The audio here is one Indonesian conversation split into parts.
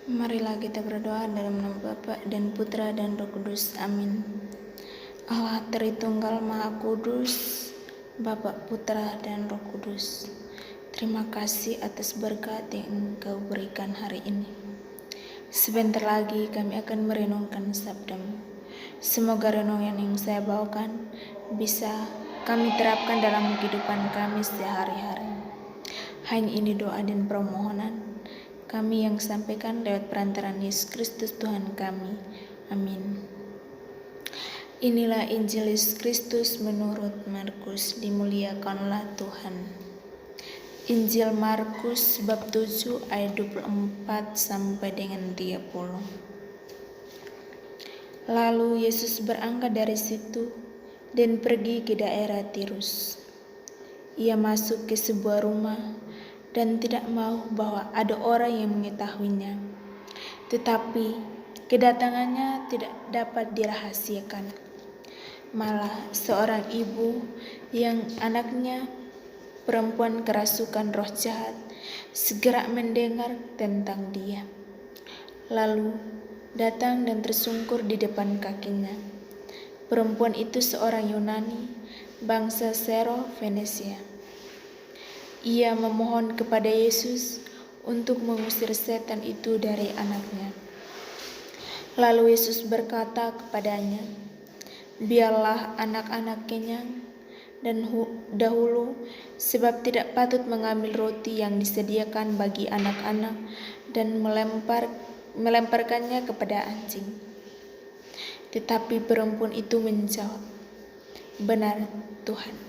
Marilah kita berdoa dalam nama Bapa dan Putra dan Roh Kudus. Amin. Allah Tritunggal Maha Kudus, Bapa, Putra, dan Roh Kudus. Terima kasih atas berkat yang Engkau berikan hari ini. Sebentar lagi kami akan merenungkan sabda-Mu. Semoga renungan yang saya bawakan bisa kami terapkan dalam kehidupan kami sehari-hari. Hanya ini doa dan permohonan kami yang sampaikan lewat perantaraan Yesus Kristus Tuhan kami. Amin. Inilah Injil Yesus Kristus menurut Markus. Dimuliakanlah Tuhan. Injil Markus bab 7 ayat 24 sampai dengan 30. Lalu Yesus berangkat dari situ dan pergi ke daerah Tirus. Ia masuk ke sebuah rumah dan tidak mau bahwa ada orang yang mengetahuinya. Tetapi kedatangannya tidak dapat dirahasiakan. Malah seorang ibu yang anaknya perempuan kerasukan roh jahat segera mendengar tentang dia. Lalu datang dan tersungkur di depan kakinya. Perempuan itu seorang Yunani, bangsa Sero-Fenisia. Ia memohon kepada Yesus untuk mengusir setan itu dari anaknya. Lalu Yesus berkata kepadanya, "Biarlah anak-anak kenyang dan dahulu, sebab tidak patut mengambil roti yang disediakan bagi anak-anak dan melemparkannya kepada anjing." Tetapi perempuan itu menjawab, "Benar, Tuhan.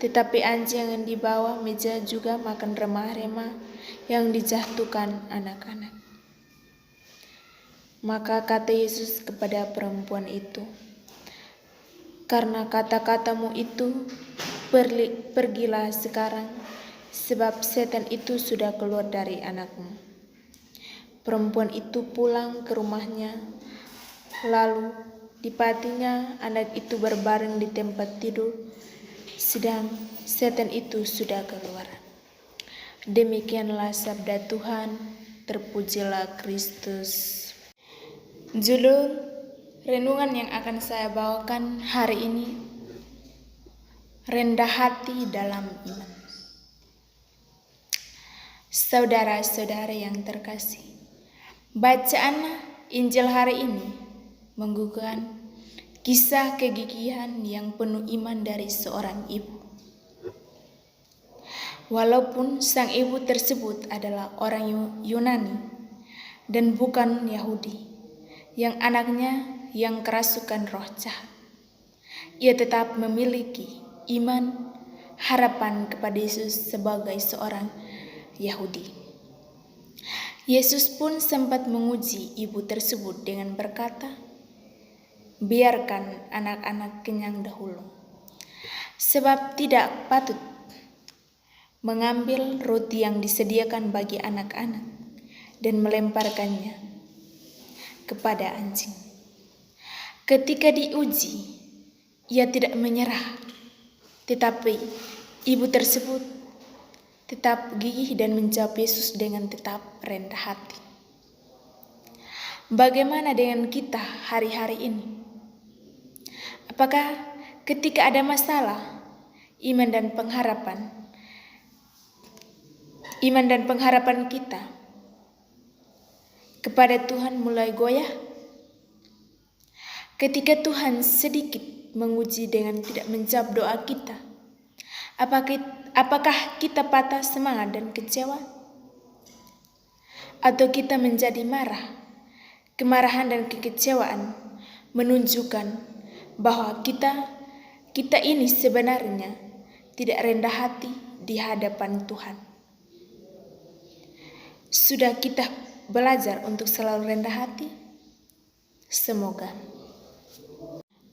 Tetapi anjing yang di bawah meja juga makan remah-remah yang dijatuhkan anak-anak." Maka kata Yesus kepada perempuan itu, "Karena kata-katamu itu, pergilah sekarang, sebab setan itu sudah keluar dari anakmu." Perempuan itu pulang ke rumahnya, lalu dipatinya anak itu berbaring di tempat tidur, sedang setan itu sudah keluar. Demikianlah sabda Tuhan, terpujilah Kristus. Judul renungan yang akan saya bawakan hari ini, rendah hati dalam iman. Saudara-saudara yang terkasih, bacaan Injil hari ini menggugahkan kisah kegigihan yang penuh iman dari seorang ibu. Walaupun sang ibu tersebut adalah orang Yunani dan bukan Yahudi, yang anaknya yang kerasukan roh jahat, ia tetap memiliki iman, harapan kepada Yesus sebagai seorang Yahudi. Yesus pun sempat menguji ibu tersebut dengan berkata, "Biarkan anak-anak kenyang dahulu, sebab tidak patut mengambil roti yang disediakan bagi anak-anak dan melemparkannya kepada anjing." Ketika diuji, ia tidak menyerah, tetapi ibu tersebut tetap gigih dan menjawab Yesus dengan tetap rendah hati. Bagaimana dengan kita hari-hari ini? Apakah ketika ada masalah, iman dan pengharapan kita kepada Tuhan mulai goyah? Ketika Tuhan sedikit menguji dengan tidak menjawab doa kita, apakah kita patah semangat dan kecewa? Atau kita menjadi marah? Kemarahan dan kekecewaan menunjukkan bahwa kita ini sebenarnya tidak rendah hati di hadapan Tuhan. Sudah kita belajar untuk selalu rendah hati? Semoga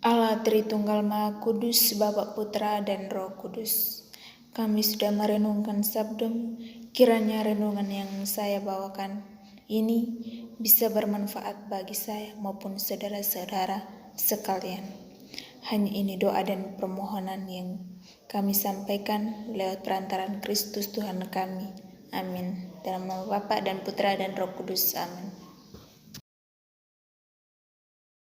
Allah Tritunggal Maha Kudus, Bapa, Putra, dan Roh Kudus, kami sudah merenungkan sabda-Mu. Kiranya renungan yang saya bawakan ini bisa bermanfaat bagi saya maupun saudara-saudara sekalian. Hanya ini doa dan permohonan yang kami sampaikan lewat perantaraan Kristus Tuhan kami. Amin. Dalam nama Bapa dan Putra dan Roh Kudus. Amin.